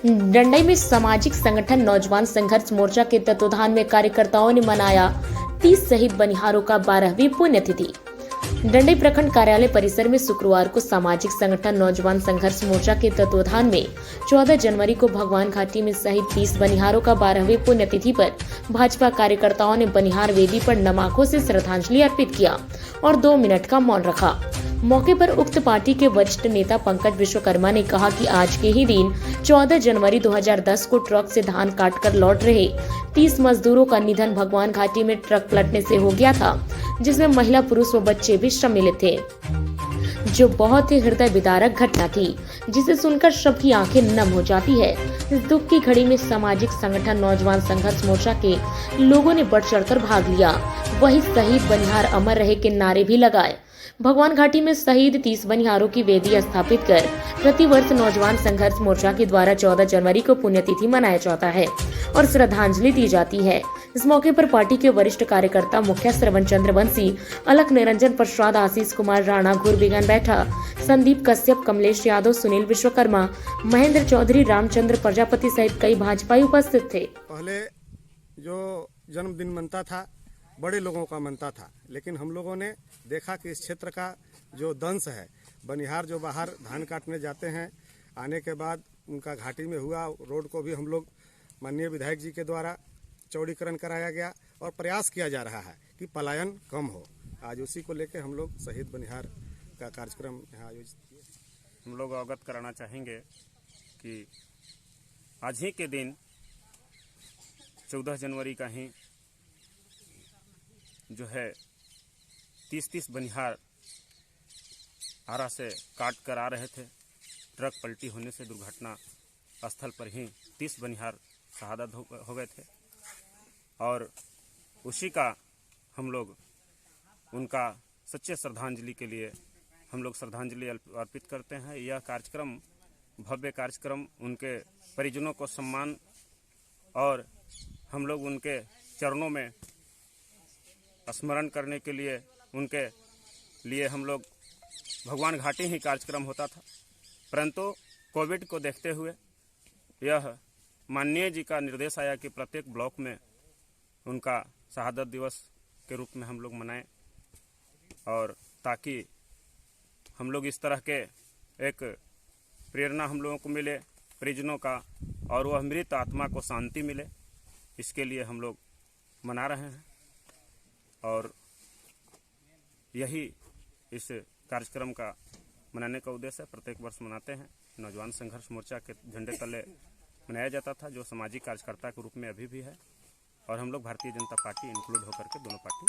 डंडई में सामाजिक संगठन नौजवान संघर्ष मोर्चा के तत्वाधान में कार्यकर्ताओं ने मनाया 30 शहीद बनिहारों का 12वीं पुण्यतिथि। डंडई प्रखंड कार्यालय परिसर में शुक्रवार को सामाजिक संगठन नौजवान संघर्ष मोर्चा के तत्वाधान में 14 जनवरी को भगवान घाटी में शहीद 30 बनिहारों का 12वीं पुण्यतिथि पर भाजपा कार्यकर्ताओं ने बनिहार वेदी पर नमाखों से श्रद्धांजलि अर्पित किया और 2 मिनट का मौन रखा। मौके पर उक्त पार्टी के वरिष्ठ नेता पंकज विश्वकर्मा ने कहा कि आज के ही दिन 14 जनवरी 2010 को ट्रक से धान काटकर लौट रहे 30 मजदूरों का निधन भगवान घाटी में ट्रक पलटने से हो गया था, जिसमें महिला, पुरुष व बच्चे भी शामिल थे, जो बहुत ही हृदय विदारक घटना थी, जिसे सुनकर सबकी आंखें नम हो जाती है। इस दुख की घड़ी में सामाजिक संगठन नौजवान संघर्ष मोर्चा के लोगों ने बढ़ चढ़कर भाग लिया। वही शहीद बनिहार अमर रहे के नारे भी लगाए। भगवान घाटी में शहीद 30 बनिहारों की वेदी स्थापित कर प्रतिवर्ष नौजवान संघर्ष मोर्चा के द्वारा 14 जनवरी को पुण्यतिथि मनाया जाता है और श्रद्धांजलि दी जाती है। इस मौके पर पार्टी के वरिष्ठ कार्यकर्ता मुखिया श्रवण चंद्र बंसी, अलख निरंजन प्रसाद, आशीष कुमार राणा, घुरबिगन बैठा, संदीप कश्यप, कमलेश यादव, सुनील विश्वकर्मा, महेंद्र चौधरी, रामचंद्र प्रजापति सहित कई भाजपाई उपस्थित थे। पहले जो जन्मदिन मनता था बड़े लोगों का मनता था, लेकिन हम लोगों ने देखा कि इस क्षेत्र का जो दंश है, बनिहार जो बाहर धान काटने जाते हैं, आने के बाद उनका घाटी में हुआ, रोड को भी हम लोग माननीय विधायक जी के द्वारा चौड़ीकरण कराया गया और प्रयास किया जा रहा है कि पलायन कम हो। आज उसी को लेकर हम लोग शहीद बनिहार का कार्यक्रम यहाँ आयोजित किए। हम लोग अवगत कराना चाहेंगे कि आज ही के दिन 14 जनवरी का ही जो है 30 बनिहार आरा से काट कर आ रहे थे। ट्रक पलटी होने से दुर्घटना स्थल पर ही 30 बनिहार शहादत हो गए थे और उसी का हम लोग उनका सच्चे श्रद्धांजलि के लिए हम लोग श्रद्धांजलि अर्पित करते हैं। यह कार्यक्रम भव्य कार्यक्रम उनके परिजनों को सम्मान और हम लोग उनके चरणों में स्मरण करने के लिए उनके लिए हम लोग भगवान घाटी ही कार्यक्रम होता था, परंतु कोविड को देखते हुए यह माननीय जी का निर्देश आया कि प्रत्येक ब्लॉक में उनका शहादत दिवस के रूप में हम लोग मनाएं और ताकि हम लोग इस तरह के एक प्रेरणा हम लोगों को मिले परिजनों का और वह मृत आत्मा को शांति मिले, इसके लिए हम लोग मना रहे हैं। और यही इस कार्यक्रम का मनाने का उद्देश्य है। प्रत्येक वर्ष मनाते हैं। नौजवान संघर्ष मोर्चा के झंडे तले मनाया जाता था, जो सामाजिक कार्यकर्ता के रूप में अभी भी है, और हम लोग भारतीय जनता पार्टी इंक्लूड होकर के दोनों पार्टी